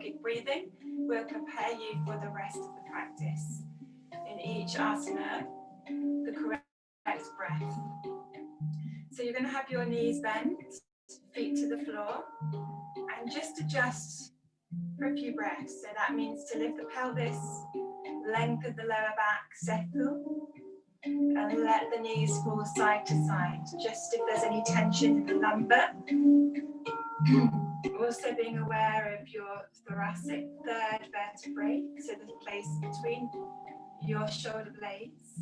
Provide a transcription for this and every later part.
yogic breathing will prepare you for the rest of the practice. In each asana, the correct breath. So you're going to have your knees bent, feet to the floor, and just adjust for a few breaths. So that means to lift the pelvis, lengthen the lower back, settle, and let the knees fall side to side, just if there's any tension in the lumbar. Also being aware of your thoracic third vertebrae, so the place between your shoulder blades,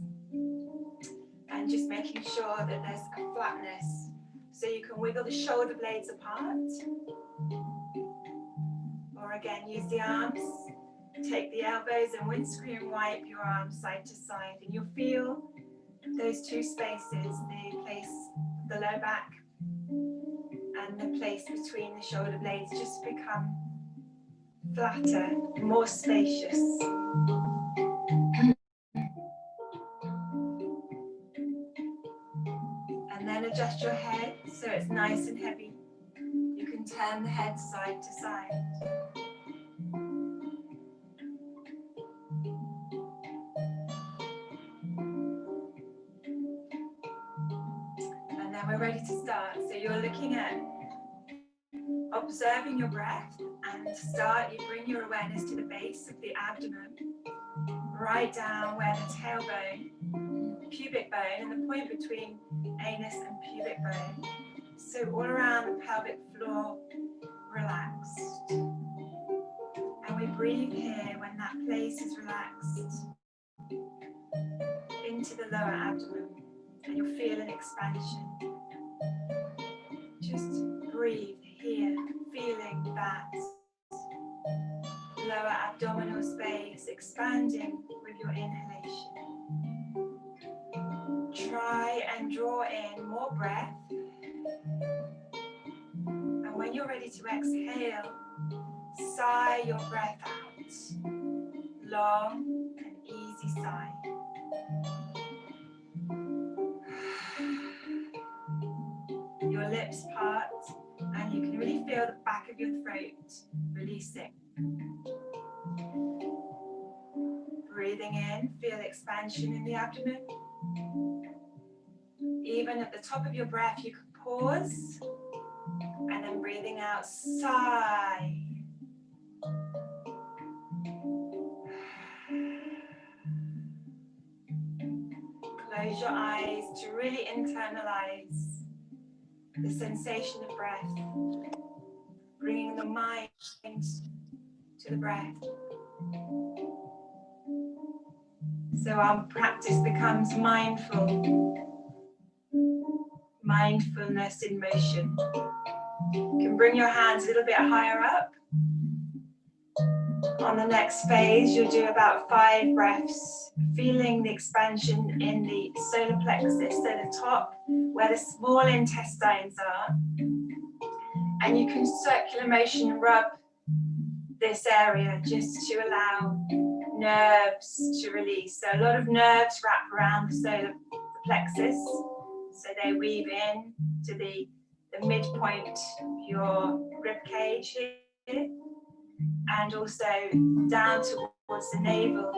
and just making sure that there's a flatness, so you can wiggle the shoulder blades apart, or again use the arms, take the elbows and windscreen wipe your arms side to side, and you'll feel those two spaces, the place, the low back and the place between the shoulder blades, just become flatter, more spacious. And then adjust your head so it's nice and heavy. You can turn the head side to side. And then we're ready to start. So you're looking at observing your breath, and to start you bring your awareness to the base of the abdomen, right down where the tailbone, pubic bone, and the point between anus and pubic bone. So all around the pelvic floor, relaxed. And we breathe here when that place is relaxed into the lower abdomen, and you'll feel an expansion. Just breathe here, feeling that lower abdominal space expanding with your inhalation. Try and draw in more breath. And when you're ready to exhale, sigh your breath out. Long and easy sigh. Your lips part, and you can really feel the back of your throat releasing. Breathing in, feel expansion in the abdomen. Even at the top of your breath, you can pause, and then breathing out, sigh. Close your eyes to really internalize the sensation of breath, bringing the mind to the breath. So our practice becomes mindfulness in motion. You can bring your hands a little bit higher up. On the next phase, you'll do about 5 breaths, feeling the expansion in the solar plexus, so the top where the small intestines are. And you can circular motion rub this area just to allow nerves to release. So a lot of nerves wrap around the solar plexus, so they weave in to the midpoint of your rib cage here, and also down towards the navel.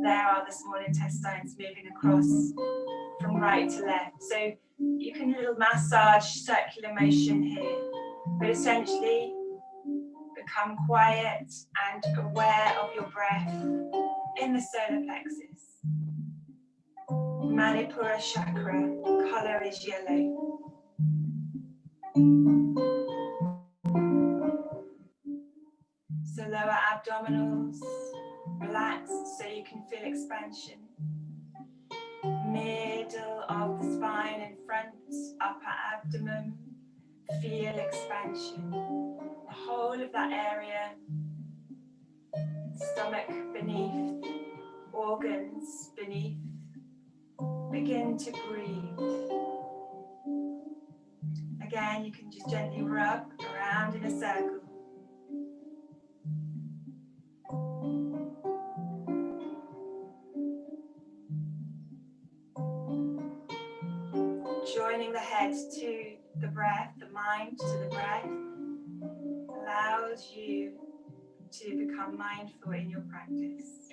There are the small intestines moving across from right to left. So you can little massage circular motion here, but essentially become quiet and aware of your breath in the solar plexus. Manipura chakra, color is yellow. So lower abdominals relaxed so you can feel expansion. Middle of the spine and front, upper abdomen, feel expansion. The whole of that area, stomach beneath, organs beneath. Begin to breathe. Again, you can just gently rub around in a circle. Joining the head to the breath, the mind to the breath, allows you to become mindful in your practice.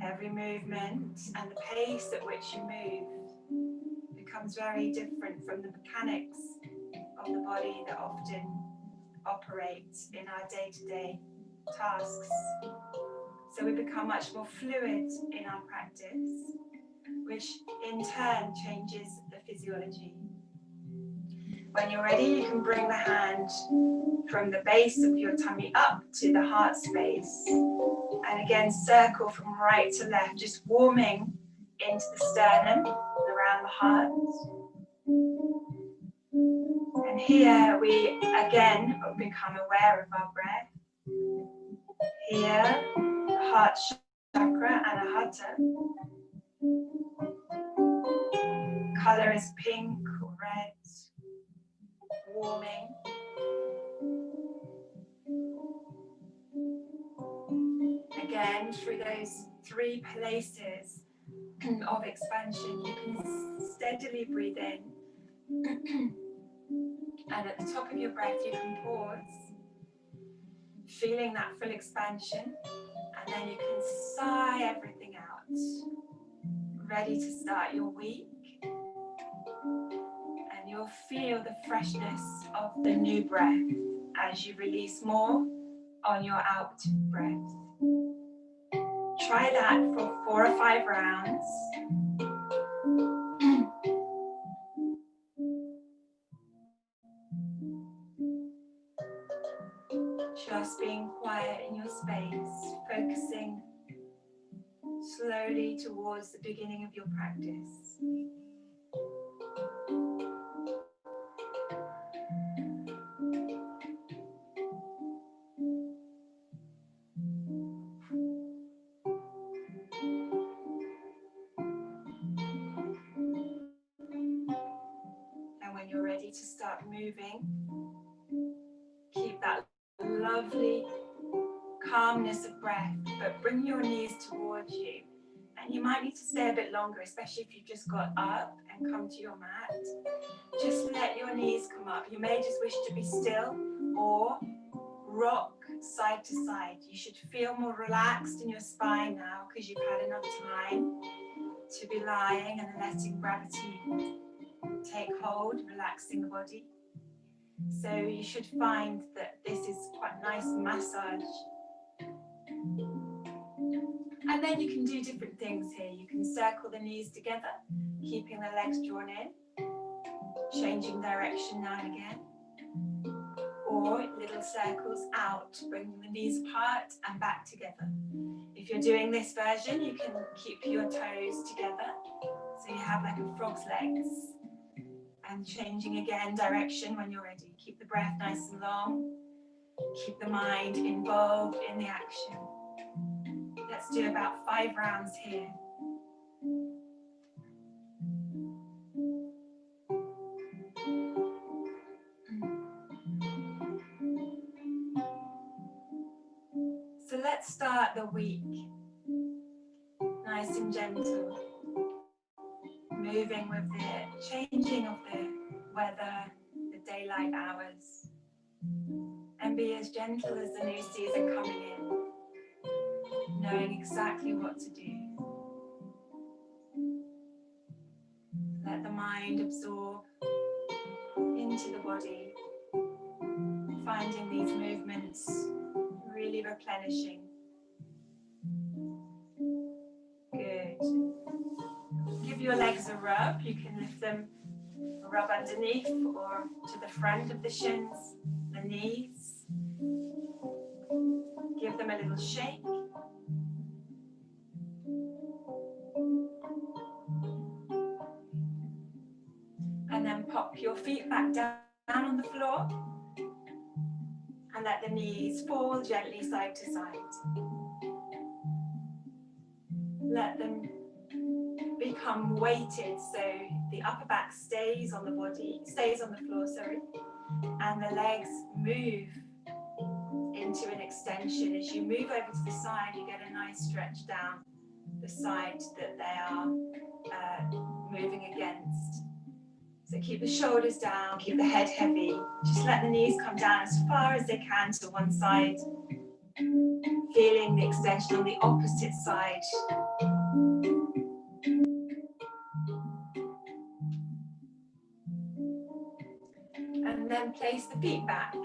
Every movement and the pace at which you move becomes very different from the mechanics of the body that often operate in our day-to-day tasks. So we become much more fluid in our practice, which in turn changes the physiology. When you're ready, you can bring the hand from the base of your tummy up to the heart space. And again, circle from right to left, just warming into the sternum and around the heart. And here we again become aware of our breath. Here, the heart chakra, anahata. Color is pink or red, warming. Again, through those 3 places of expansion, you can steadily breathe in. And at the top of your breath, you can pause, feeling that full expansion. And then you can sigh everything out, ready to start your week. And you'll feel the freshness of the new breath as you release more on your out breath. Try that for 4 or 5 rounds. Just being quiet in your space, focusing slowly towards the beginning of your practice. And when you're ready to start moving, keep that lovely calmness of breath, but bring your knees towards you. And you might need to stay a bit longer, especially if you've just got up and come to your mat. Just let your knees come up. You may just wish to be still or rock side to side. You should feel more relaxed in your spine now because you've had enough time to be lying and letting gravity take hold, relaxing the body. So you should find that this is quite a nice massage. And then you can do different things here. You can circle the knees together, keeping the legs drawn in, changing direction now and again. Or little circles out, bringing the knees apart and back together. If you're doing this version, you can keep your toes together. So you have like a frog's legs. And changing again direction when you're ready. Keep the breath nice and long. Keep the mind involved in the action. Let's do about 5 rounds here. So let's start the week nice and gentle. Moving with the changing of the weather, the daylight hours. And be as gentle as the new season coming in. Knowing exactly what to do. Let the mind absorb into the body, finding these movements really replenishing. Good. Give your legs a rub. You can lift them, rub underneath or to the front of the shins, the knees. Give them a little shake. And then pop your feet back down on the floor and let the knees fall gently side to side. Let them become weighted so the upper back stays on the body, stays on the floor, and the legs move into an extension. As you move over to the side, you get a nice stretch down the side that they are moving against. So keep the shoulders down, keep the head heavy. Just let the knees come down as far as they can to one side. Feeling the extension on the opposite side. And then place the feet back.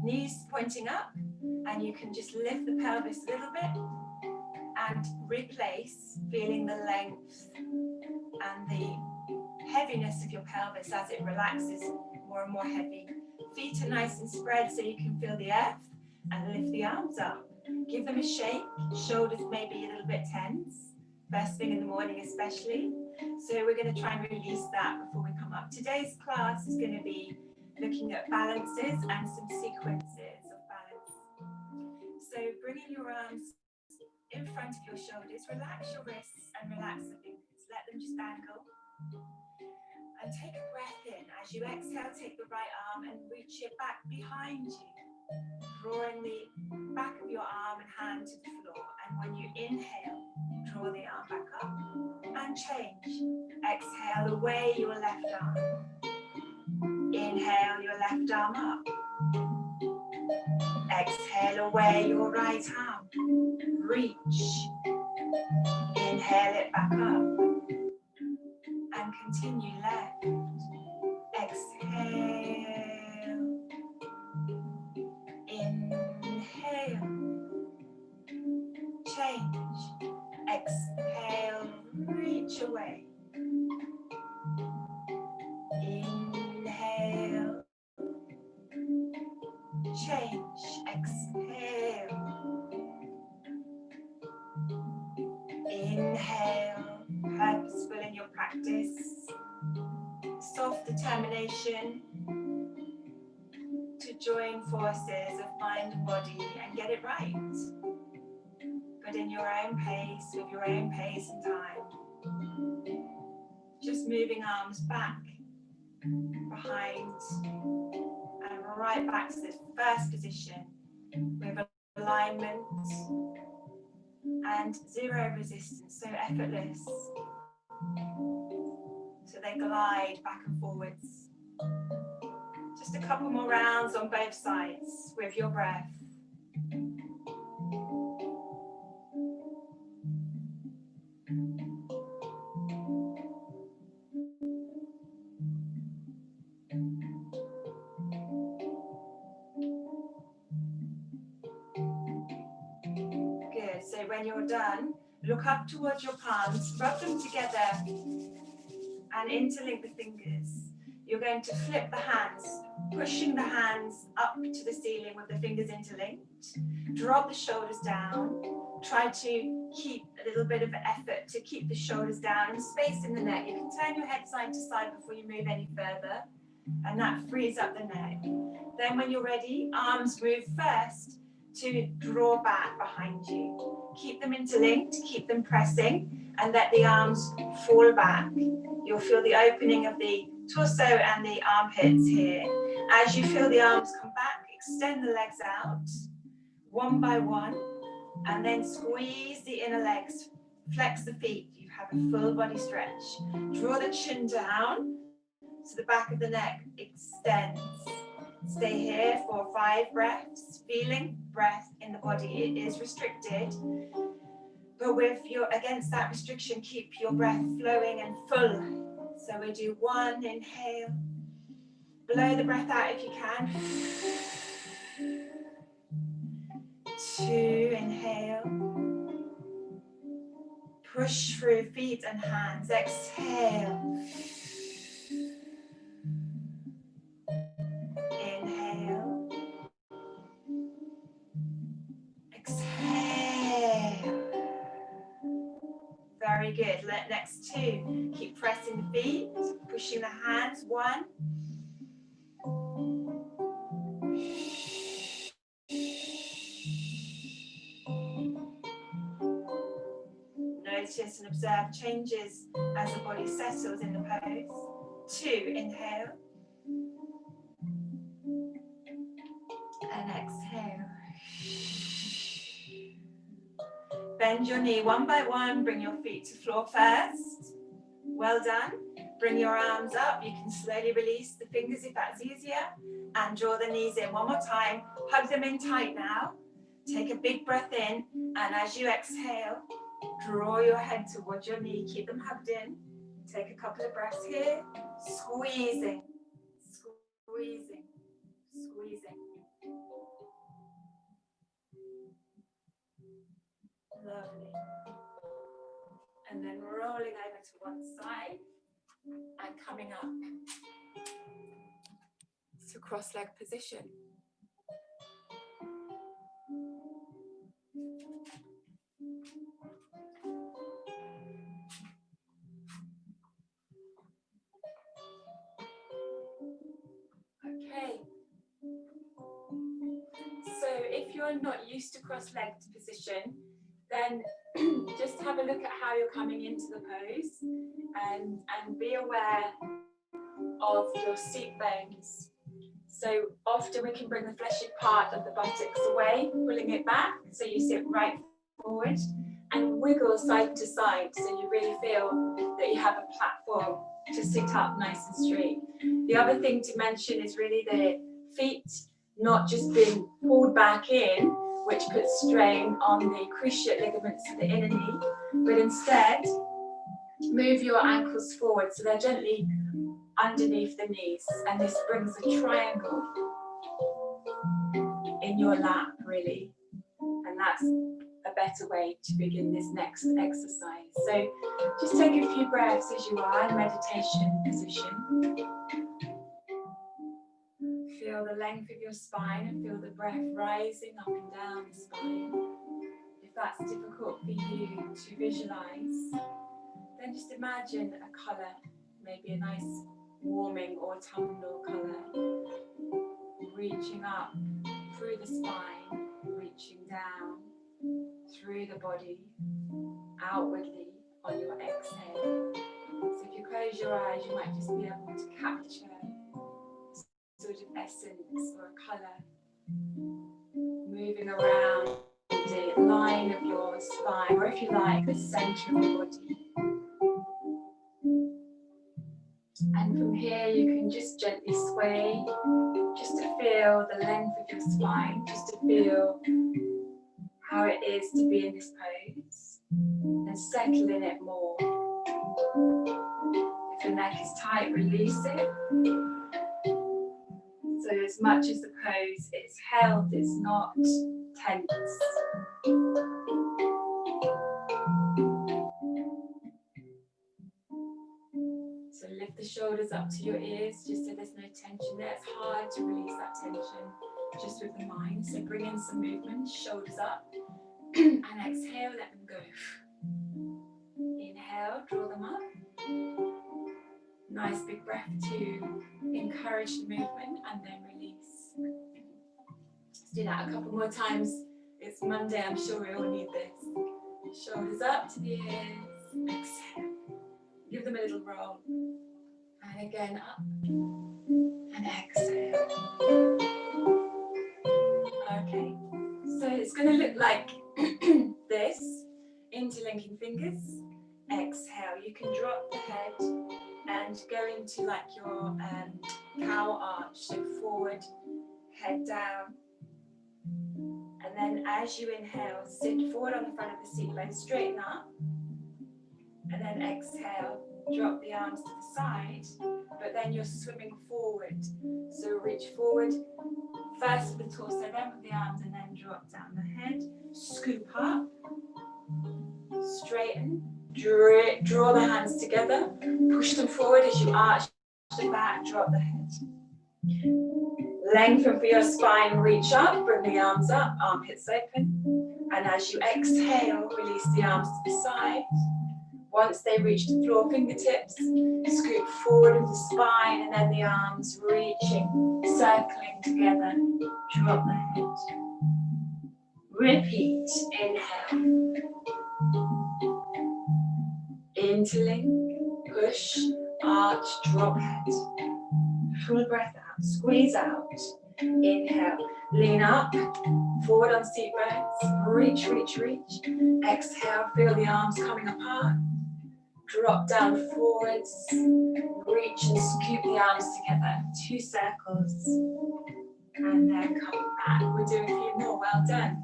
Knees pointing up, and you can just lift the pelvis a little bit and replace, feeling the length and the heaviness of your pelvis as it relaxes more and more heavy. Feet are nice and spread so you can feel the earth, and lift the arms up. Give them a shake, shoulders may be a little bit tense, first thing in the morning especially. So we're going to try and release that before we come up. Today's class is going to be looking at balances and some sequences of balance. So bringing your arms in front of your shoulders, relax your wrists and relax the fingers, let them just dangle. And take a breath in. As you exhale, take the right arm and reach it back behind you, drawing the back of your arm and hand to the floor. And when you inhale, draw the arm back up and change. Exhale away your left arm. Inhale your left arm up. Exhale away your right arm. Reach. Inhale it back up. And continue left. Exhale. Inhale. Change. Exhale. Reach away. Inhale. Change. Exhale. Inhale. Purposeful in your practice. Soft determination to join forces of mind and body and get it right. But in your own pace, with your own pace and time. Just moving arms back, behind, and right back to this first position with alignment and zero resistance, so effortless. So they glide back and forwards. Just a couple more rounds on both sides with your breath. Good, so when you're done, look up towards your palms, rub them together and interlink the fingers. You're going to flip the hands, pushing the hands up to the ceiling with the fingers interlinked. Drop the shoulders down. Try to keep a little bit of effort to keep the shoulders down and space in the neck. You can turn your head side to side before you move any further, and that frees up the neck. Then when you're ready, arms move first to draw back behind you. Keep them interlinked, keep them pressing, and let the arms fall back. You'll feel the opening of the torso and the armpits here. As you feel the arms come back, extend the legs out, one by one, and then squeeze the inner legs. Flex the feet, you have a full body stretch. Draw the chin down, so the back of the neck extends. Stay here for 5 breaths, feeling breath in the body. It is restricted, but with your against that restriction, keep your breath flowing and full. So we do 1 inhale, blow the breath out if you can. 2 inhale, push through feet and hands. Exhale. Inhale. Exhale. Very good. Next 2. Keep pressing the feet, pushing the hands. 1. Notice and observe changes as the body settles in the pose. 2. Inhale. And exhale. Bend your knee 1 by 1. Bring your feet to floor first. Well done. Bring your arms up. You can slowly release the fingers if that's easier. And draw the knees in. One more time. Hug them in tight now. Take a big breath in. And as you exhale, draw your head towards your knee. Keep them hugged in. Take a couple of breaths here. Squeezing. Squeezing. Squeezing. Lovely. And then rolling over to one side and coming up to cross-leg position. Okay. So if you're not used to cross-legged position, then just have a look at how you're coming into the pose and be aware of your seat bones. So often we can bring the fleshy part of the buttocks away, pulling it back so you sit right forward and wiggle side to side so you really feel that you have a platform to sit up nice and straight. The other thing to mention is really the feet not just being pulled back in, which puts strain on the cruciate ligaments of the inner knee, but instead move your ankles forward so they're gently underneath the knees, and this brings a triangle in your lap really, and that's a better way to begin this next exercise. So just take a few breaths as you are in meditation position. Feel the length of your spine and feel the breath rising up and down the spine. If that's difficult for you to visualize, then just imagine a colour, maybe a nice warming autumnal colour, reaching up through the spine, reaching down through the body, outwardly on your exhale. So if you close your eyes, you might just be able to capture sort of essence or a colour moving around the line of your spine, or if you like, the centre of your body. And from here you can just gently sway, just to feel the length of your spine, just to feel how it is to be in this pose, and settle in it more. If your neck is tight, release it. So as much as the pose is held, it's not tense. So lift the shoulders up to your ears, just so there's no tension there. It's hard to release that tension just with the mind. So bring in some movement, shoulders up, and exhale, let them go. Inhale, draw them up. Nice big breath to encourage the movement, and then release. Let's do that a couple more times. It's Monday, I'm sure we all need this. Shoulders up to the ears, exhale. Give them a little roll. And again, up and exhale. Okay, so it's going to look like this. Interlinking fingers, exhale. You can drop the head and go into like your cow arch, so forward, head down. And then as you inhale, sit forward on the front of the seat bone, straighten up. And then exhale, drop the arms to the side, but then you're swimming forward. So reach forward, first with the torso, then with the arms, and then drop down the head. Scoop up, straighten, draw the hands together, push them forward as you arch the back, drop the head. Lengthen for your spine, reach up, bring the arms up, armpits open. And as you exhale, release the arms to the side. Once they reach the floor, fingertips, scoop forward of the spine, and then the arms reaching, circling together, drop the head. Repeat, inhale. Interlink, push, arch, drop head. Full breath out, squeeze out. Inhale, lean up, forward on seat bones, reach, reach, reach. Exhale, feel the arms coming apart. Drop down forwards, reach and scoop the arms together, 2 circles, and then come back. We're doing a few more, well done.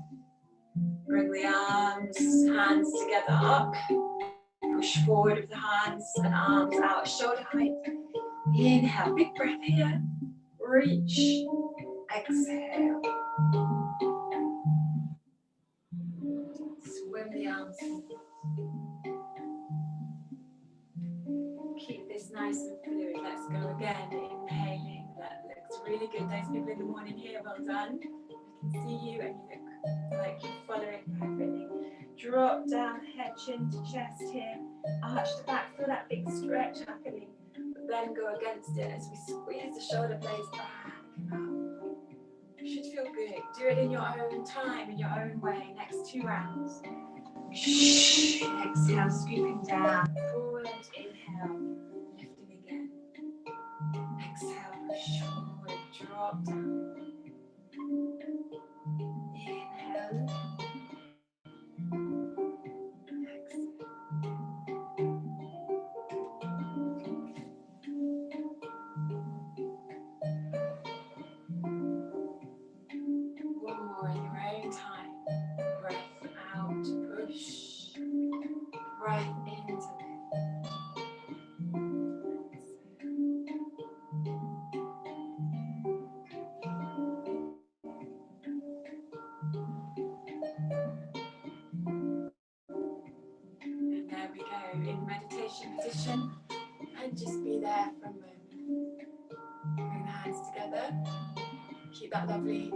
Bring the arms, hands together up, push forward with the hands and arms out, shoulder height. Inhale, big breath here, reach, exhale. Swim the arms. Keep this nice and fluid. Let's go again. Inhaling. That looks really good. Those people in the morning here, well done. I can see you and you look like you're following perfectly. Drop down, head, chin to chest here. Arch the back. Feel that big stretch happening. But then go against it as we squeeze the shoulder blades back up. Should feel good. Do it in your own time, in your own way. Next 2 rounds. Exhale, scooping down. Forward, inhale, lifting again. Exhale, push forward, drop down. Inhale. Exhale. One more in your own time. Breath out, push. Breath into it. And there we go, in meditation position. And just be there for a moment. Bring the hands together. Keep that lovely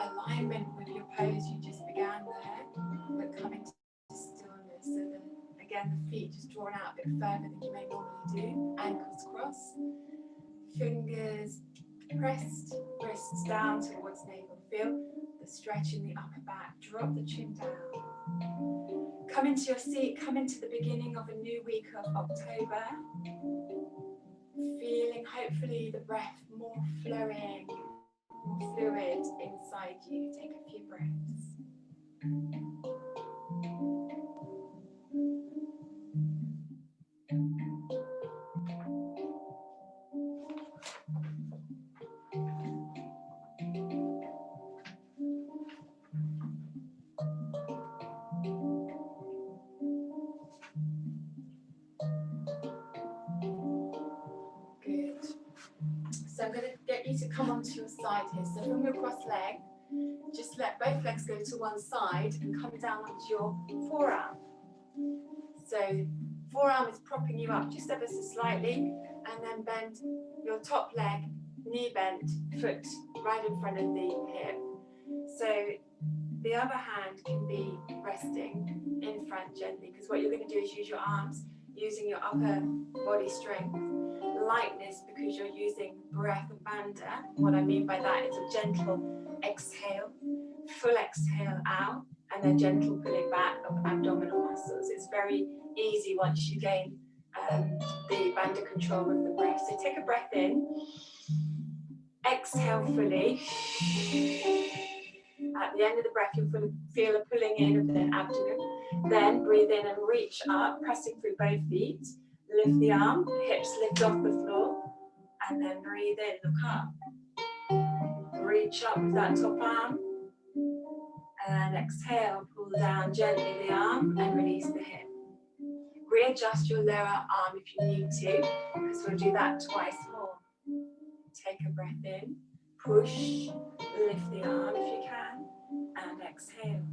alignment with your pose you just began there, but coming to stillness. So that again, the feet just drawn out a bit further than you may normally do. Ankles crossed, fingers pressed, wrists down towards navel. Feel the stretch in the upper back. Drop the chin down. Come into your seat. Come into the beginning of a new week of October. Feeling hopefully the breath more flowing, more fluid inside you. Take a few breaths. Good. So I'm going to get you to come onto your side here. So from your cross leg, just let both legs go to one side and come down onto your forearm. So forearm is propping you up just ever so slightly, and then bend your top leg, knee bent, foot right in front of the hip. So the other hand can be resting in front gently, because what you're going to do is use your arms, using your upper body strength. Lightness, because you're using breath and bandha. What I mean by that is a gentle exhale, full exhale out, and then gentle pulling back of abdominal muscles. It's very easy once you gain the bandha control with the breath. So take a breath in, exhale fully. At the end of the breath, you'll feel a pulling in of the abdomen. Then breathe in and reach up, pressing through both feet. Lift the arm, hips lift off the floor, and then breathe in, look up. Reach up with that top arm, and exhale, pull down gently the arm and release the hip. Readjust your lower arm if you need to, because we'll do that twice more. Take a breath in, push, lift the arm if you can, and exhale.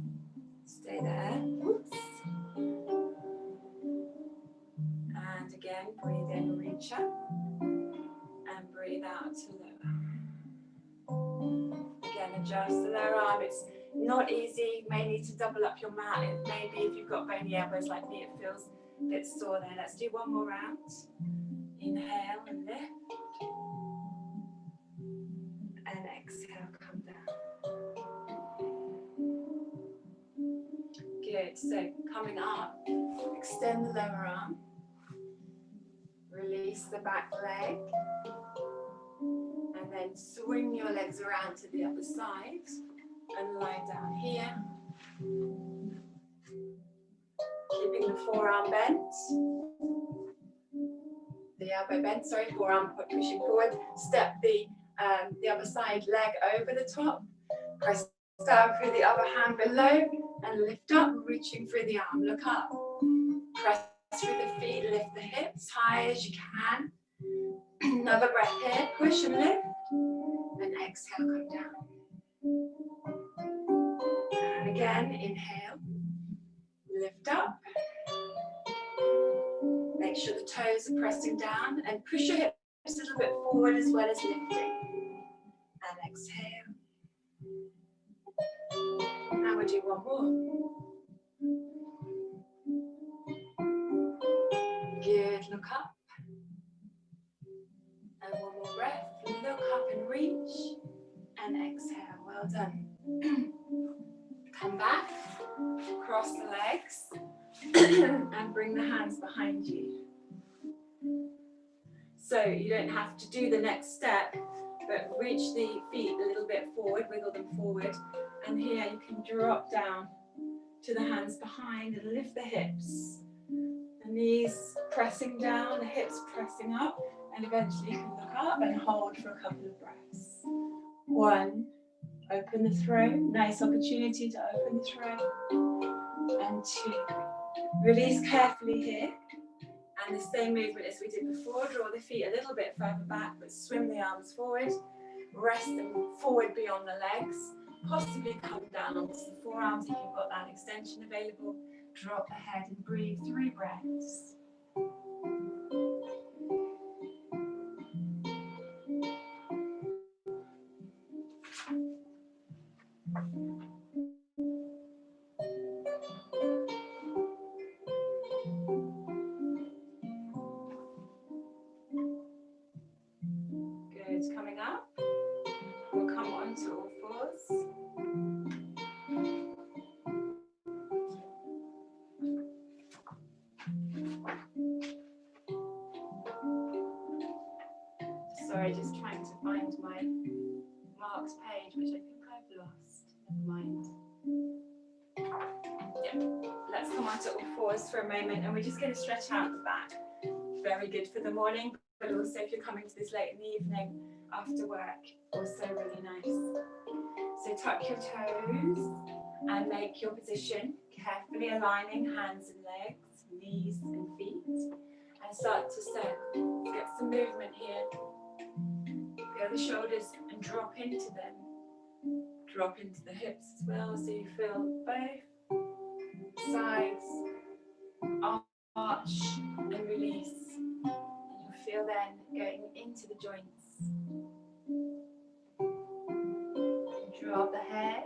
Stay there. Whoops. And again, breathe in, reach up, and breathe out to lower. Again, adjust the lower arm. It's not easy. You may need to double up your mat. It may be, if you've got bony elbows like me, it feels a bit sore there. Let's do one more round. Inhale and lift. And exhale, come down. Good. So coming up, extend the lower arm. Release the back leg, and then swing your legs around to the other side and lie down here. Keeping the forearm bent. The elbow bent, sorry, forearm pushing forward. Step the other side leg over the top. Press down through the other hand below and lift up, reaching through the arm. Look up. Press through the feet, lift the hips high as you can. Another breath here, push and lift. And exhale, come down. And again, inhale, lift up. Make sure the toes are pressing down and push your hips a little bit forward as well as lifting. And exhale. Now we'll do one more. Good, look up. And one more breath. Look up and reach. And exhale. Well done. Come back. Cross the legs. And bring the hands behind you. So you don't have to do the next step, but reach the feet a little bit forward, wiggle them forward. And here you can drop down to the hands behind and lift the hips. The knees pressing down, the hips pressing up, and eventually you can look up and hold for a couple of breaths. 1, open the throat, nice opportunity to open the throat. And 2, release carefully here. And the same movement as we did before, draw the feet a little bit further back, but swim the arms forward. Rest them forward beyond the legs. Possibly come down onto the forearms if you've got that extension available. Drop the head and breathe 3 breaths. Good, coming up. We'll come onto all fours. Sorry, just trying to find my marks page, which I think I've lost. Never mind. Yeah. Let's come onto all fours for a moment, and we're just going to stretch out the back. Very good for the morning, but also if you're coming to this late in the evening after work, also really nice. So tuck your toes and make your position, carefully aligning hands and legs, knees and feet, and start to circle. Get some movement here. Feel the shoulders and drop into them. Drop into the hips as well, so you feel both sides arch and release. And you'll feel then going into the joints. Drop the head.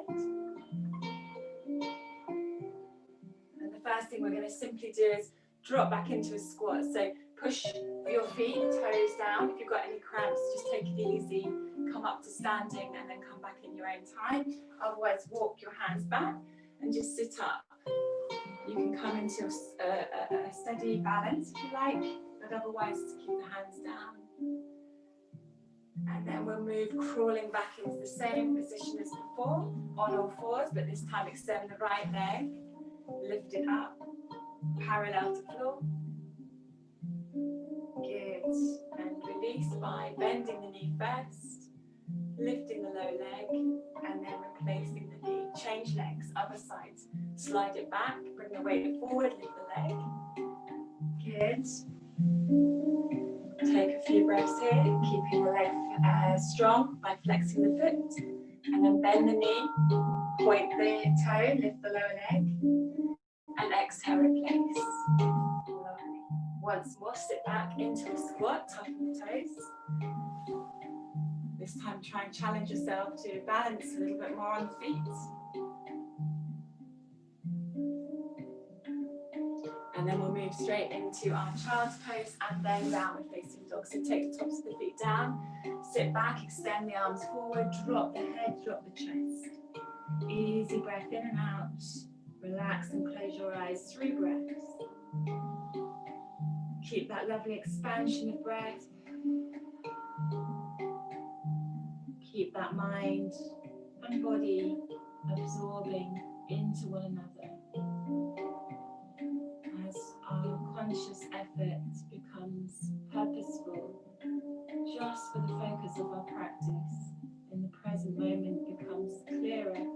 And the first thing we're going to simply do is drop back into a squat. So push your feet, toes down. If you've got any cramps, just take it easy. Come up to standing and then come back in your own time. Otherwise, walk your hands back and just sit up. You can come into a steady balance if you like, but otherwise to keep the hands down. And then we'll move crawling back into the same position as before, on all fours, but this time extend the right leg, lift it up, parallel to floor. Good. And release by bending the knee first, lifting the low leg, and then replacing the knee. Change legs, other side. Slide it back, bring the weight forward, lift the leg. Good. Take a few breaths here, keeping the leg strong by flexing the foot. And then bend the knee, point the toe, lift the lower leg. And exhale, replace. Lovely. Once more, sit back into a squat, tucking the toes. This time try and challenge yourself to balance a little bit more on the feet. And then we'll move straight into our child's pose and then downward facing dog. So take the tops of the feet down, sit back, extend the arms forward, drop the head, drop the chest. Easy breath in and out. Relax and close your eyes. 3 breaths. Keep that lovely expansion of breath. Keep that mind and body absorbing into one another. conscious effort becomes purposeful, just for the focus of our practice, in the present moment becomes clearer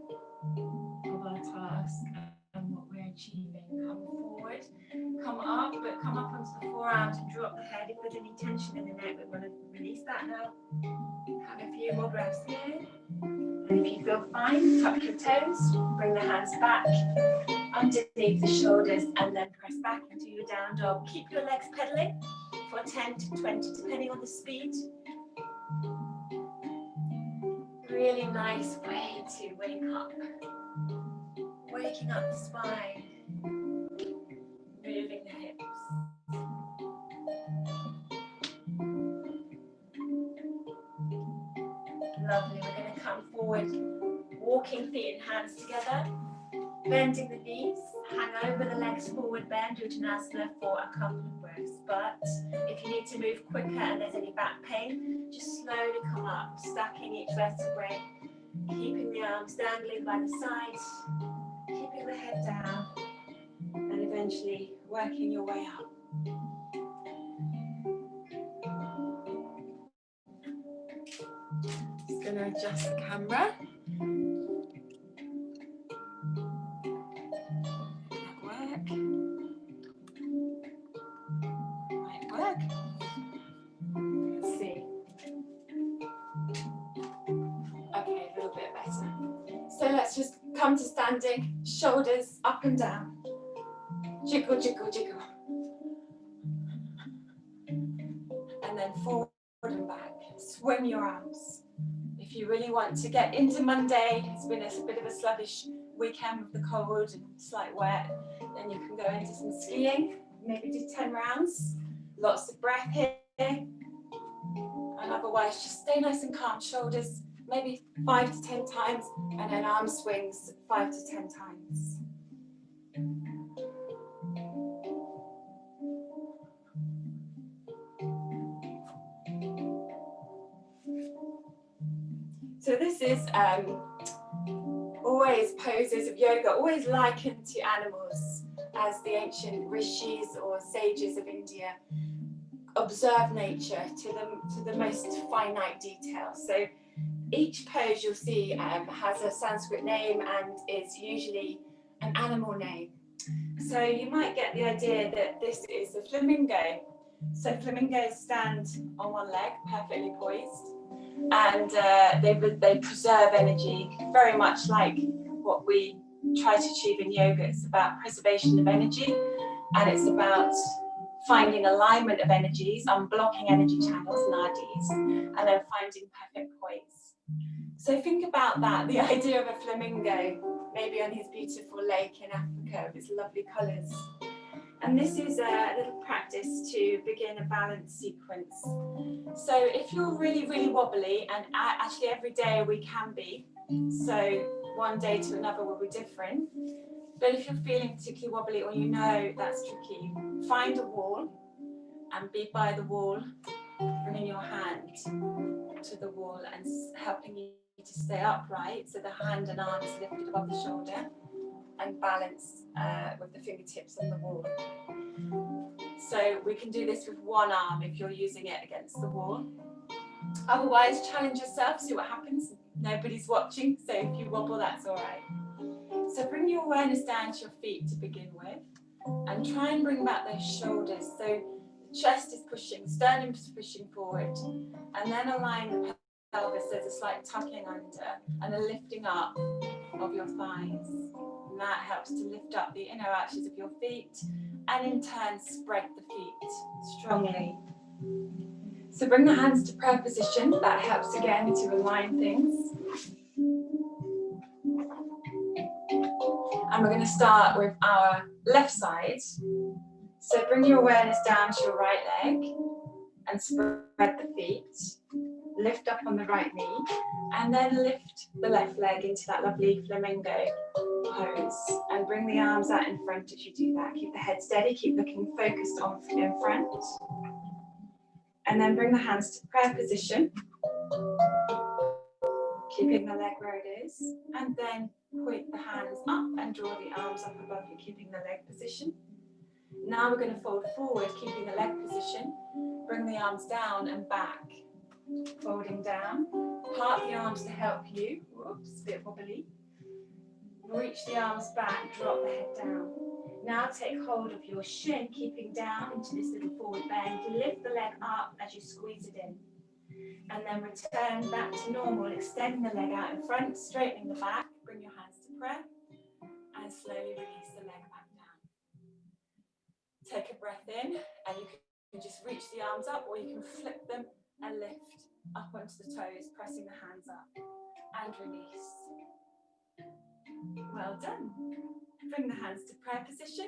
of our task and what we're achieving. Come forward, come up, but come up onto the forearms and drop the head. If there's any tension in the neck, we're going to release that now. Have a few more breaths here. And if you feel fine, tuck your toes, bring the hands back underneath the shoulders, and then press back into your down dog. Keep your legs pedaling for 10 to 20, depending on the speed. Really nice way to wake up. Waking up the spine, moving the hips. Lovely, we're going to come forward, walking feet and hands together, bending the knees, hang over the legs forward, bend Uttanasana for a couple of breaths. But if you need to move quicker and there's any back pain, just slowly come up, stacking each vertebrae, keeping the arms dangling by the sides, keeping the head down, and eventually working your way up. Just going to adjust the camera. That work. Might work. Let's see. Okay, a little bit better. So let's just come to standing, shoulders up and down. Jiggle, jiggle, jiggle. And then forward and back. Swing your arms. If you really want to get into Monday, it's been a bit of a sluggish weekend with the cold and slight wet, then you can go into some skiing, maybe do 10 rounds. Lots of breath here. And otherwise, just stay nice and calm. Shoulders, maybe 5 to 10 times, and then arm swings 5 to 10 times. So this is always poses of yoga, always likened to animals, as the ancient rishis or sages of India observe nature to the most finite detail. So each pose you'll see has a Sanskrit name and is usually an animal name. So you might get the idea that this is a flamingo. So flamingos stand on one leg, perfectly poised, and they preserve energy, very much like what we try to achieve in yoga. It's about preservation of energy, and it's about finding alignment of energies, unblocking energy channels, nadis, and then finding perfect poise. So think about that, the idea of a flamingo, maybe on his beautiful lake in Africa with its lovely colours. And this is a little practice to begin a balance sequence. So if you're really, really wobbly, and actually every day we can be, so one day to another will be different, but if you're feeling particularly wobbly or you know that's tricky, find a wall and be by the wall, bringing your hand to the wall and helping you to stay upright, so the hand and arms lifted above the shoulder, and balance with the fingertips on the wall. So we can do this with one arm if you're using it against the wall. Otherwise, challenge yourself, see what happens. Nobody's watching, so if you wobble, that's all right. So bring your awareness down to your feet to begin with, and try and bring back those shoulders. So the chest is pushing, sternum is pushing forward, and then align the pelvis. There's a slight tucking under and a lifting up of your thighs. And that helps to lift up the inner arches of your feet, and in turn spread the feet strongly. So bring the hands to prayer position. That helps again to align things. And we're going to start with our left side. So bring your awareness down to your right leg and spread the feet. Lift up on the right knee, and then lift the left leg into that lovely flamingo pose, and bring the arms out in front as you do that. Keep the head steady, keep looking focused on in front, and then bring the hands to prayer position, keeping the leg where it is, and then point the hands up and draw the arms up above you, keeping the leg position. Now we're going to fold forward, keeping the leg position. Bring the arms down and back. Folding down. Part the arms to help you. Whoops, a bit wobbly. Reach the arms back, drop the head down. Now take hold of your shin, keeping down into this little forward bend. Lift the leg up as you squeeze it in. And then return back to normal, extending the leg out in front, straightening the back. Bring your hands to prayer. And slowly release the leg back down. Take a breath in, and you can just reach the arms up, or you can flip them and lift up onto the toes, pressing the hands up. And release. Well done. Bring the hands to prayer position,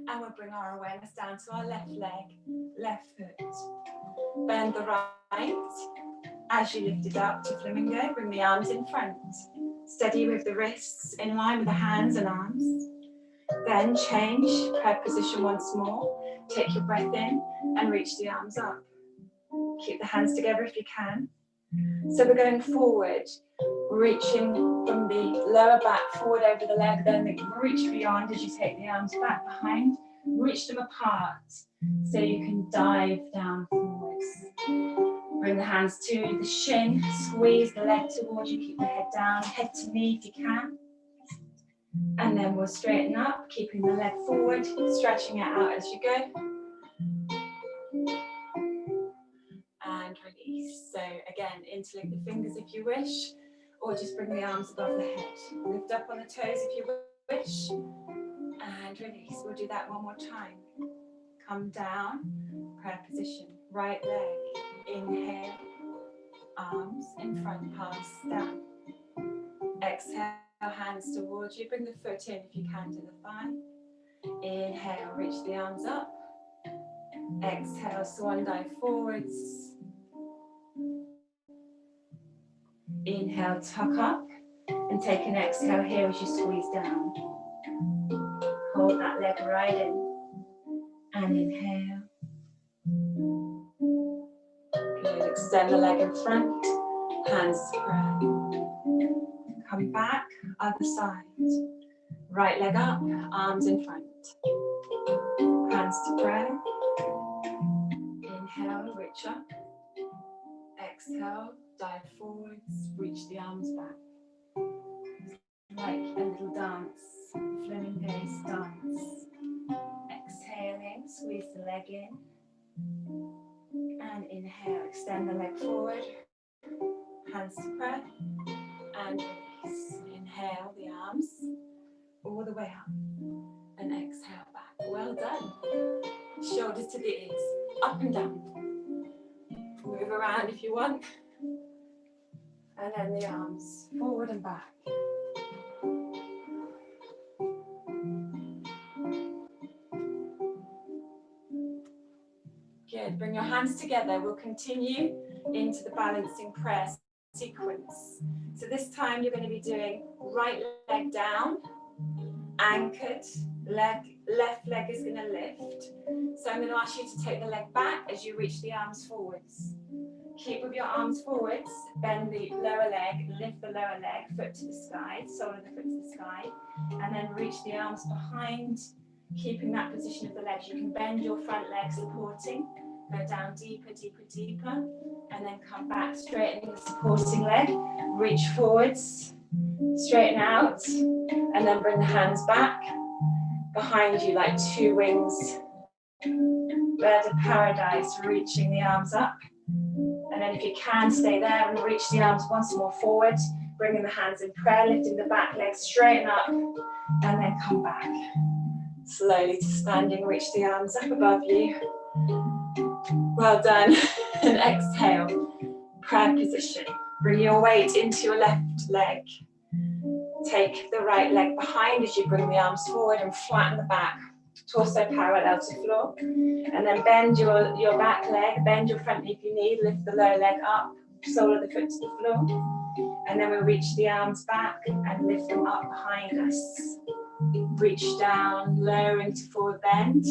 and we'll bring our awareness down to our left leg, left foot. Bend the right. As you lift it up to flamingo, bring the arms in front. Steady with the wrists in line with the hands and arms. Then change prayer position once more. Take your breath in and reach the arms up. Keep the hands together if you can. So we're going forward, reaching from the lower back forward over the leg, then reach beyond as you take the arms back behind. Reach them apart so you can dive down forwards. Bring the hands to the shin, squeeze the leg towards you, keep the head down, head to knee if you can. And then we'll straighten up, keeping the leg forward, stretching it out as you go. And release. So again, interlink the fingers if you wish, or just bring the arms above the head. Lift up on the toes if you wish, and release. We'll do that one more time. Come down, prayer position. Right leg, inhale, arms in front, palms down. Exhale, hands towards you. Bring the foot in if you can to the thigh. Inhale, reach the arms up. Exhale, swan dive forwards. Inhale, tuck up, and take an exhale here as you squeeze down. Hold that leg right in, and inhale. Good, extend the leg in front, hands to prayer. Come back, other side. Right leg up, arms in front. Hands to prayer. Inhale, reach up. Exhale, dive forwards, reach the arms back. Like a little dance, flamingo's dance. Exhaling, squeeze the leg in. And inhale, extend the leg forward. Hands to prayer. And release. Inhale the arms all the way up. And exhale back. Well done. Shoulders to the ears, up and down. Move around if you want. And then the arms forward and back. Good. Bring your hands together. We'll continue into the balancing prayer sequence. So this time you're going to be doing right leg down, anchored, left leg is going to lift. So I'm going to ask you to take the leg back as you reach the arms forwards. Keep with your arms forwards, bend the lower leg, lift the lower leg, foot to the sky, sole of the foot to the sky, and then reach the arms behind, keeping that position of the legs. You can bend your front leg supporting, go down deeper, deeper, deeper, and then come back, straightening the supporting leg, reach forwards, straighten out, and then bring the hands back behind you like two wings. Bird of paradise, reaching the arms up. And then if you can, stay there and reach the arms once more forward, bringing the hands in prayer, lifting the back leg, straighten up, and then come back. Slowly to standing, reach the arms up above you. Well done. And exhale, prayer position. Bring your weight into your left leg. Take the right leg behind as you bring the arms forward and flatten the back. Torso parallel to floor. And then bend your back leg, bend your front knee if you need, lift the lower leg up, sole of the foot to the floor. And then we'll reach the arms back and lift them up behind us. Reach down, lowering to forward bend.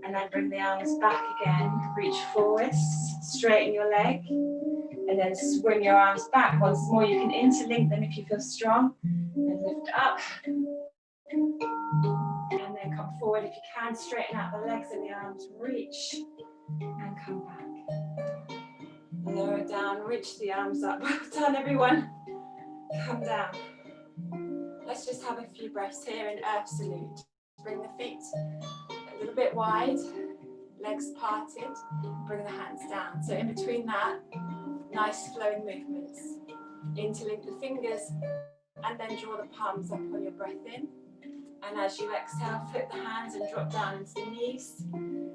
And then bring the arms back again, reach forwards, straighten your leg. And then swing your arms back once more. You can interlink them if you feel strong. And lift up And then come forward. If you can, straighten out the legs and the arms, reach and come back. Lower down, reach the arms up. Well done, everyone. Come down. Let's just have a few breaths here in Earth Salute. Bring the feet a little bit wide, legs parted, bring the hands down. So in between that, nice flowing movements. Interlink the fingers and then draw the palms up on your breath in. And as you exhale, flip the hands and drop down into the knees.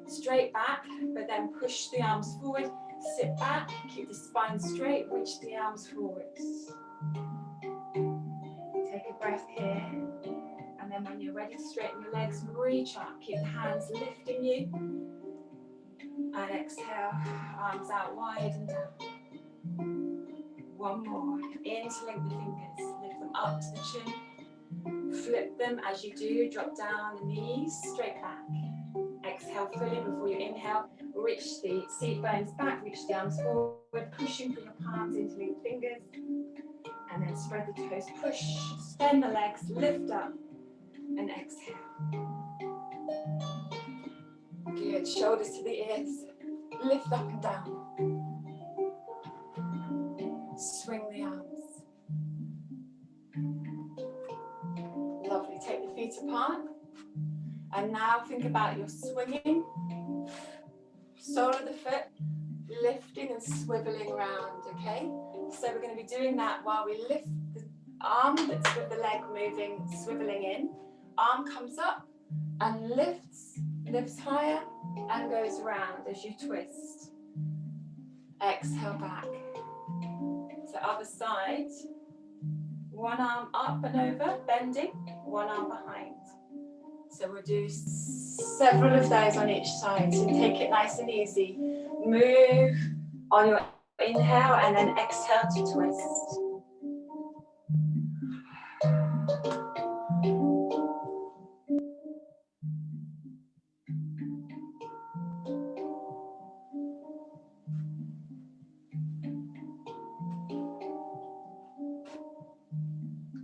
Straight back, but then push the arms forward. Sit back, keep the spine straight, reach the arms forwards. Take a breath here. And then when you're ready to straighten your legs, reach up. Keep the hands lifting you. And exhale, arms out wide and down. One more. Interlink the fingers, lift them up to the chin. Flip them as you do, drop down the knees, straight back. Exhale fully before you inhale. Reach the seat bones back, reach the arms forward, pushing through your palms, interlink the fingers. And then spread the toes, push, extend the legs, lift up, and exhale. Good, shoulders to the ears, lift up and down. Swing the arms. Lovely, take the feet apart. And now think about your swinging. Sole of the foot, lifting and swiveling around, okay? So we're going to be doing that while we lift the arm that's with the leg moving, swiveling in. Arm comes up and lifts higher and goes around as you twist. Exhale back. So other side. One arm up and over, bending, one arm behind. So we'll do several of those on each side. So take it nice and easy. Move on your inhale and then exhale to twist.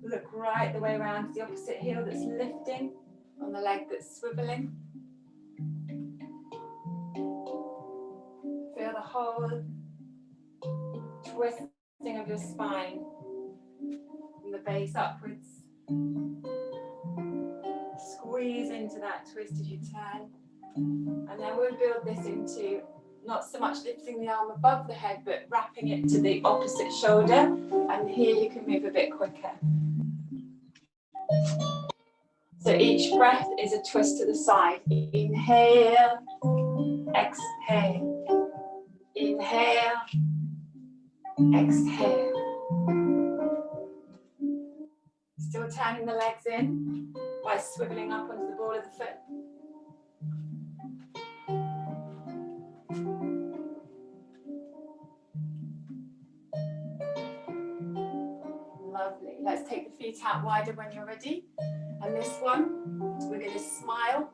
Look right the way around to the opposite heel that's lifting, on the leg that's swiveling. Feel the whole twisting of your spine from the base upwards. Squeeze into that twist as you turn. And then we'll build this into not so much lifting the arm above the head, but wrapping it to the opposite shoulder. And here you can move a bit quicker. So each breath is a twist to the side. Inhale, exhale. Inhale, exhale. Still turning the legs in by swiveling up onto the ball of the foot. Lovely. Let's take the feet out wider when you're ready. And this one, we're going to smile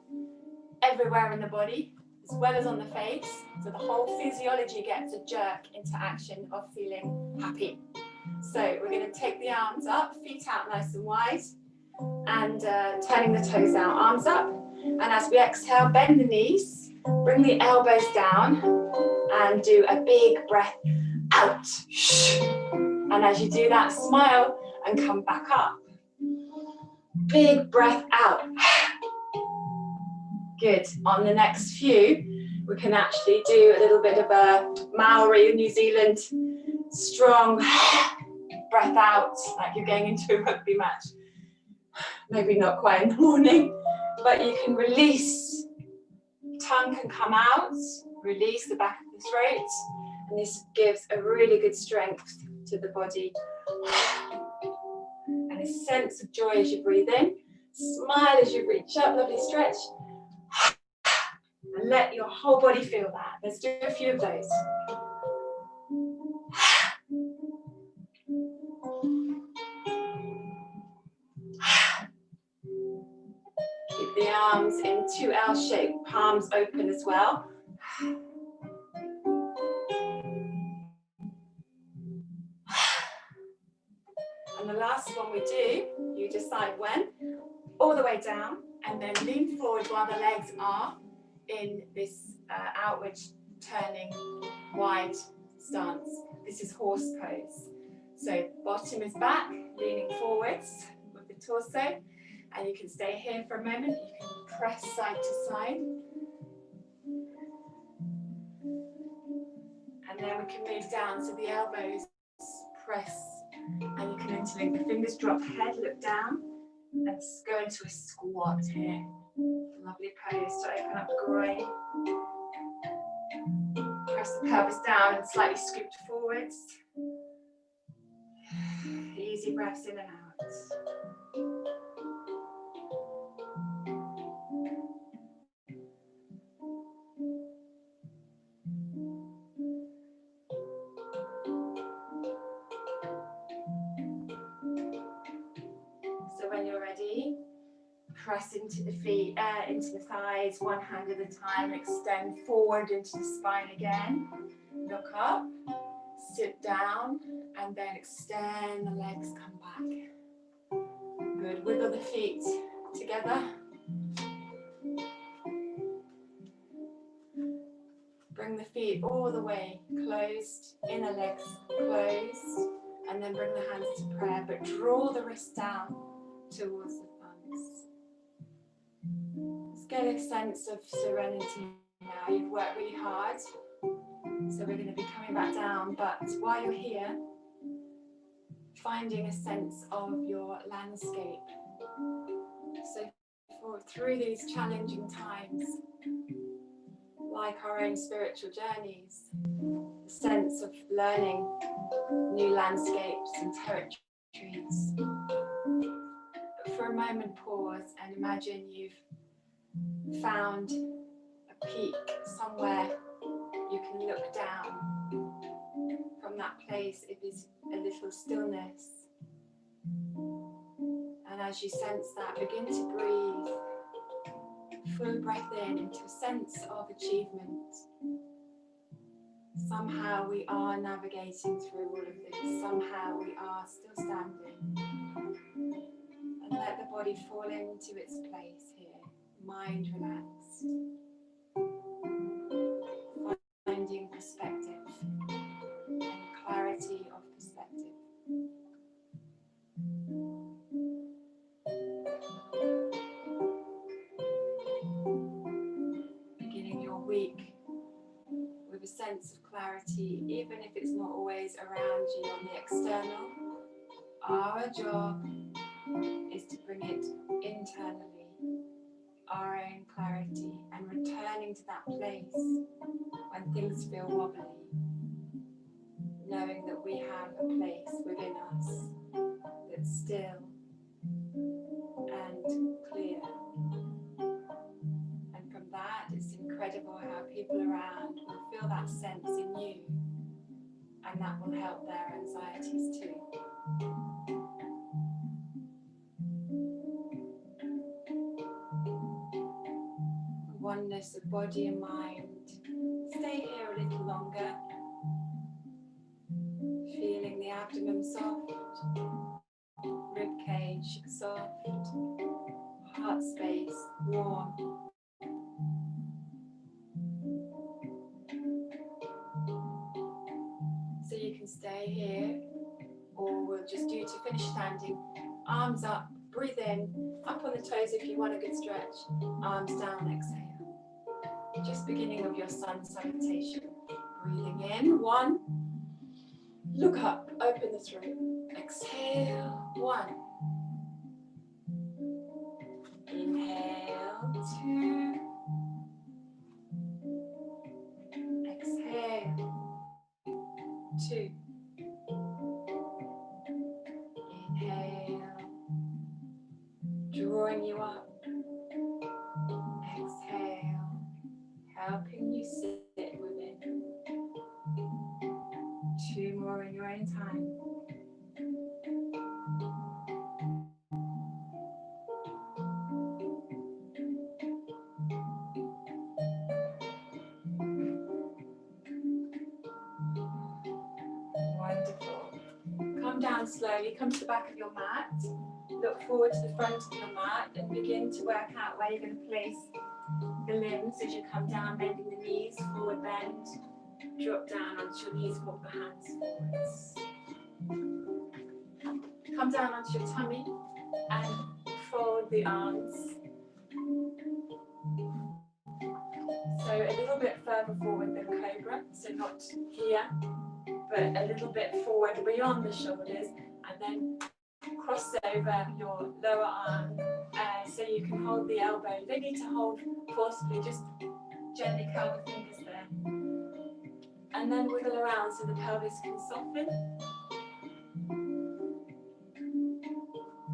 everywhere in the body, as well as on the face. So the whole physiology gets a jerk into action of feeling happy. So we're going to take the arms up, feet out nice and wide, and turning the toes out, arms up. And as we exhale, bend the knees, bring the elbows down, and do a big breath out. And as you do that, smile and come back up. Big breath out. Good. On the next few, we can actually do a little bit of a Maori, New Zealand, strong breath out, like you're going into a rugby match. Maybe not quite in the morning, but you can release. Tongue can come out, release the back of the throat, and this gives a really good strength to the body. And a sense of joy as you breathe in. Smile as you reach up, lovely stretch. And let your whole body feel that. Let's do a few of those. Keep the arms in 2L shape, palms open as well. And the last one we do, you decide when, all the way down, and then lean forward while the legs are in this outward turning wide stance. This is horse pose. So bottom is back, leaning forwards with the torso, and you can stay here for a moment. You can press side to side. And then we can move down so the elbows press, and you can interlink the fingers, drop head, look down. Let's go into a squat here. Lovely pose to open up the groin. Press the pelvis down and slightly scoop forwards. Easy breaths in and out. So when you're ready, press into the feet, into the thighs, one hand at a time. Extend forward into the spine again. Look up, sit down, and then extend the legs, come back. Good, wiggle the feet together. Bring the feet all the way closed, inner legs closed, and then bring the hands to prayer, but draw the wrists down towards the thumbs. Let's get a sense of serenity now. You've worked really hard, so we're going to be coming back down, but while you're here, finding a sense of your landscape. So through these challenging times, like our own spiritual journeys, the sense of learning new landscapes and territories. But for a moment, pause and imagine you've found a peak somewhere you can look down. From that place, it is a little stillness. And as you sense that, begin to breathe. Full breath in into a sense of achievement. Somehow we are navigating through all of this. Somehow we are still standing. And let the body fall into its place here. Mind relaxed. Finding perspective and clarity of perspective. Week with a sense of clarity, even if it's not always around you on the external. Our job is to bring it internally, our own clarity, and returning to that place when things feel wobbly, knowing that we have a place within us that's still and clear. It's incredible how people around will feel that sense in you, and that will help their anxieties too. Oneness of body and mind. Stay here a little longer, feeling the abdomen soft, rib cage soft, heart space warm. So you can stay here, or we'll just do to finish standing. Arms up, breathe in, up on the toes if you want a good stretch. Arms down, exhale. Just beginning of your sun salutation. Breathing in, 1. Look up, open the throat. Exhale, 1. Inhale, 2. Exhale, 2. Inhale, drawing you up. Exhale, helping you sit within. 2 more in your own time. Wonderful. Come down slowly, come to the back of your mat. look forward to the front of the mat and begin to work out where you're going to place the limbs as you come down, bending the knees, forward bend, drop down onto your knees, walk the hands forwards. Come down onto your tummy and fold the arms. So a little bit further forward than Cobra, so not here, but a little bit forward beyond the shoulders, and then cross over your lower arm so you can hold the elbow. You don't need to hold forcefully, just gently curl the fingers there. And then wiggle around so the pelvis can soften.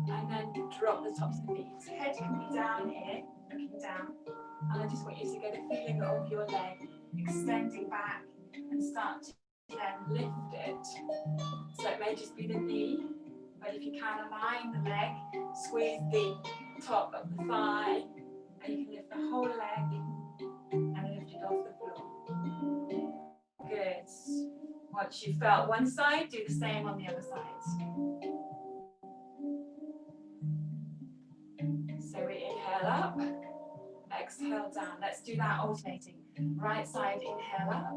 And then drop the tops of the feet. Head can be down here, looking down. And I just want you to get a feeling of your leg extending back and start to then lift it. So it may just be the knee, but if you can align the leg, squeeze the top of the thigh, and you can lift the whole leg and lift it off the floor. Good. Once you've felt one side, do the same on the other side. So we inhale up, exhale down. Let's do that alternating. Right side, inhale up,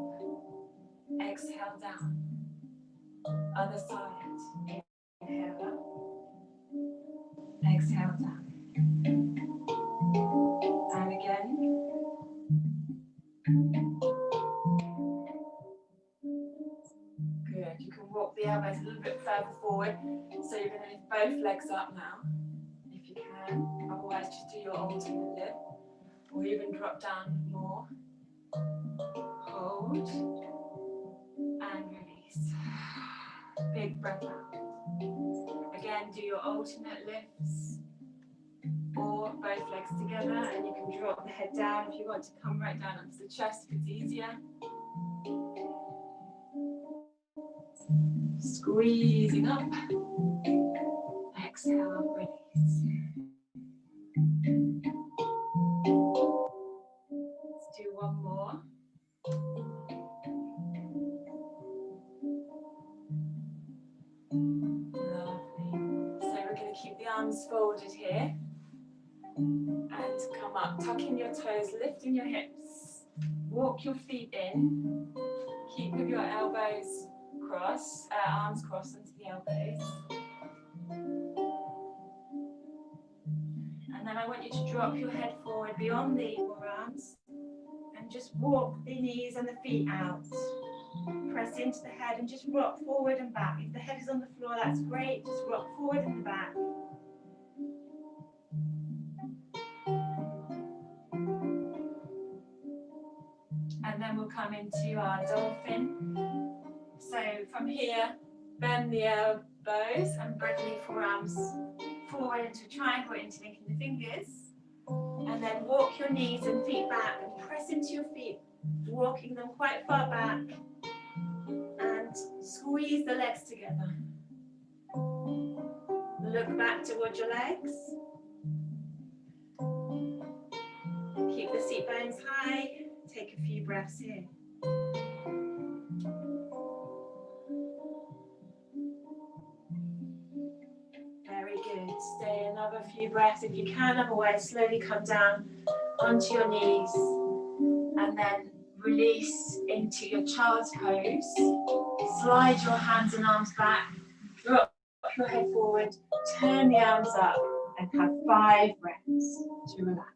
exhale down. Other side, inhale up, exhale down. And again. Good. You can walk the elbows a little bit further forward. So you're going to lift both legs up now, if you can. Otherwise, just do your alternate lift. Or even drop down more. Hold. And release. Big breath out. Again, do your alternate lifts. Or both legs together, and you can drop the head down if you want to come right down onto the chest if it's easier. Squeezing up. Exhale, release. Let's do one more. Lovely. So we're going to keep the arms folded here. And come up, tuck in your toes, lifting your hips. Walk your feet in. Keep with your elbows crossed, arms crossed into the elbows. And then I want you to drop your head forward beyond the forearms and just walk the knees and the feet out. Press into the head and just rock forward and back. If the head is on the floor, that's great. Just rock forward and back. And then we'll come into our dolphin. So from here, bend the elbows and bring the forearms forward into a triangle, interlinking the fingers. And then walk your knees and feet back and press into your feet, walking them quite far back. And squeeze the legs together. Look back towards your legs. Keep the seat bones high. Take a few breaths here. Very good. Stay another few breaths if you can, otherwise slowly come down onto your knees and then release into your child's pose. Slide your hands and arms back, drop your head forward, turn the arms up and have 5 breaths to relax.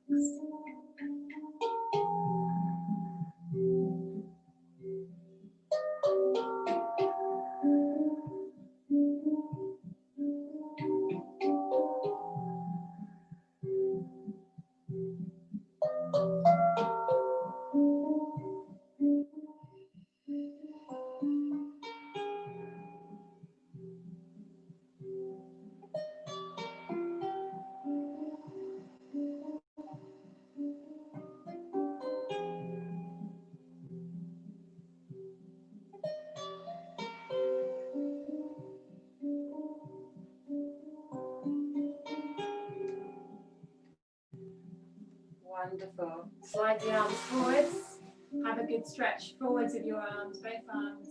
Wonderful. Slide the arms forwards. Have a good stretch forwards of your arms, both arms.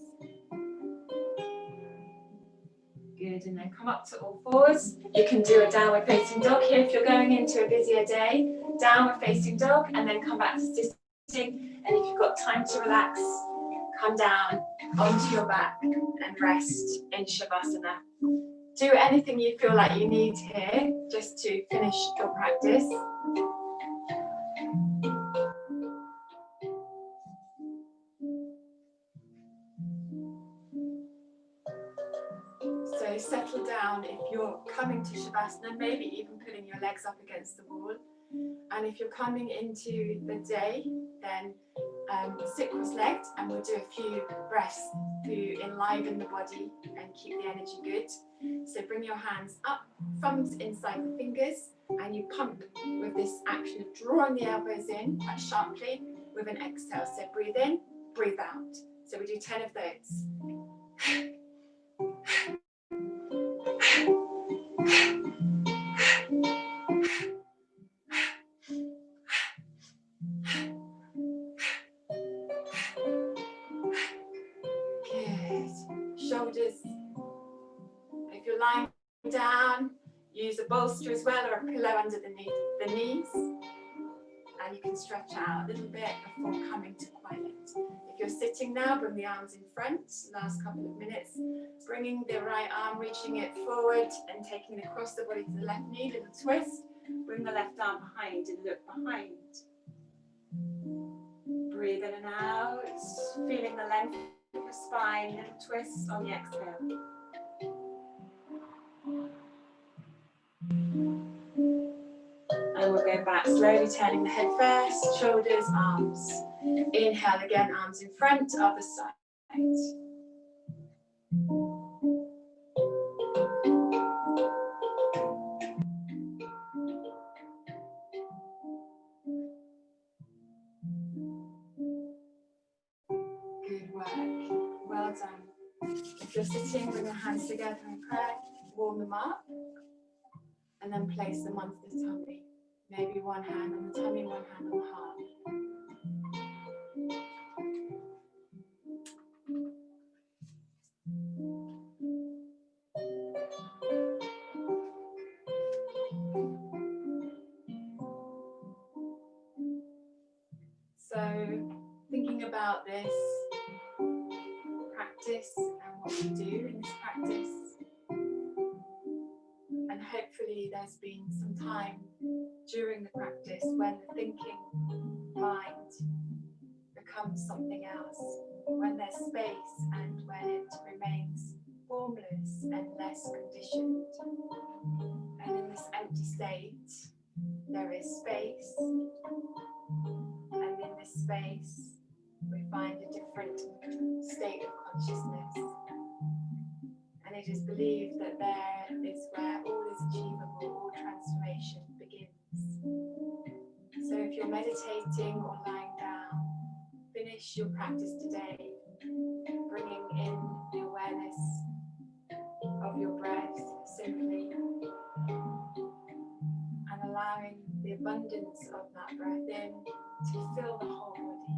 Good. Good, and then come up to all fours. You can do a downward facing dog here if you're going into a busier day. Downward facing dog, and then come back to sitting. And if you've got time to relax, come down onto your back and rest in Shavasana. Do anything you feel like you need here just to finish your practice. So settle down if you're coming to Shavasana, maybe even putting your legs up against the wall. And if you're coming into the day, then sit cross-legged, and we'll do a few breaths to enliven the body and keep the energy good. So bring your hands up, thumbs inside the fingers, and you pump with this action of drawing the elbows in quite sharply with an exhale. So breathe in, breathe out. So we do 10 of those. Shoulders. If you're lying down, use a bolster as well or a pillow under the knees. And you can stretch out a little bit before coming to quiet. If you're sitting now, bring the arms in front. Last couple of minutes. Bringing the right arm, reaching it forward and taking it across the body to the left knee, little twist. Bring the left arm behind and look behind. Breathe in and out, feeling the length of your spine, little twist on the exhale. And we'll go back, slowly turning the head first, shoulders, arms. Inhale again, arms in front, other side. Good work, well done. If you're sitting with your hands together in prayer, warm them up and then place them onto the tummy. Maybe one hand on the tummy, one hand on the heart. So, thinking about this practice and what we do in this practice, and hopefully there's been some time during the practice when the thinking mind becomes something else, when there's space and when it remains formless and less conditioned. And in this empty state, there is space, and in this space, we find a different state of consciousness. And it is believed that there is where all is achievable, all transformation begins. So if you're meditating or lying down, finish your practice today, bringing in the awareness of your breath simply, and allowing the abundance of that breath in to fill the whole body,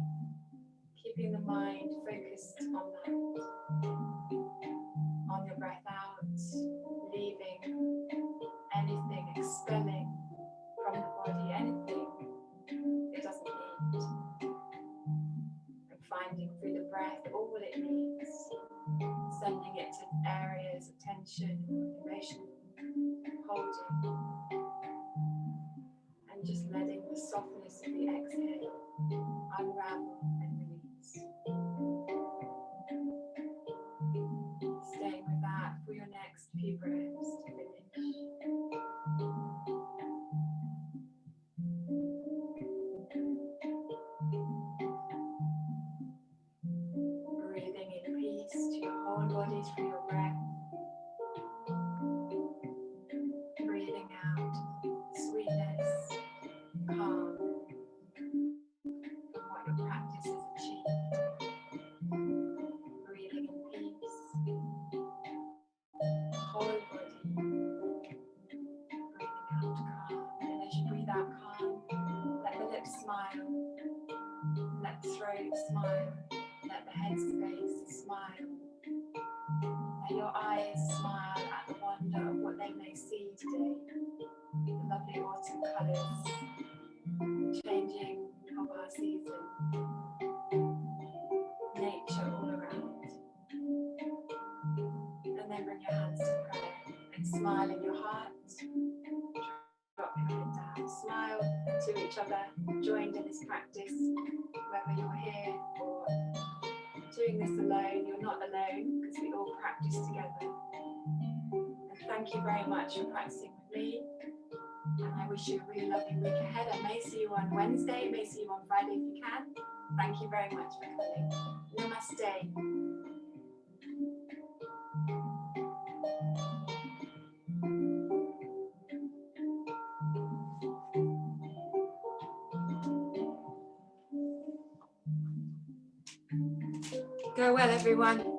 keeping the mind focused on that, on your breath out, leaving anything, expelling from the body anything it doesn't need, and finding through the breath all it needs, sending it to areas of tension, emotion, holding, and just letting the softness of the exhale unravel and release. Staying with that for your next few breaths to finish. Breathing in peace to your whole body through your breath. Breathing out sweetness, calm from what your practice has achieved. Breathing in peace, whole body. Breathing out calm. And as you breathe out calm, let the lips smile, let the throat smile, let the head space smile. Let your eyes smile at the colours, changing of our season, nature all around. And then bring your hands to prayer and smile in your heart. Drop your head down, smile to each other, joined in this practice, whether you're here or doing this alone. You're not alone because we all practice together. And thank you very much for practicing with me. And I wish you a really lovely week ahead. I may see you on Wednesday, may see you on Friday if you can. Thank you very much for coming. Namaste. Go well, everyone.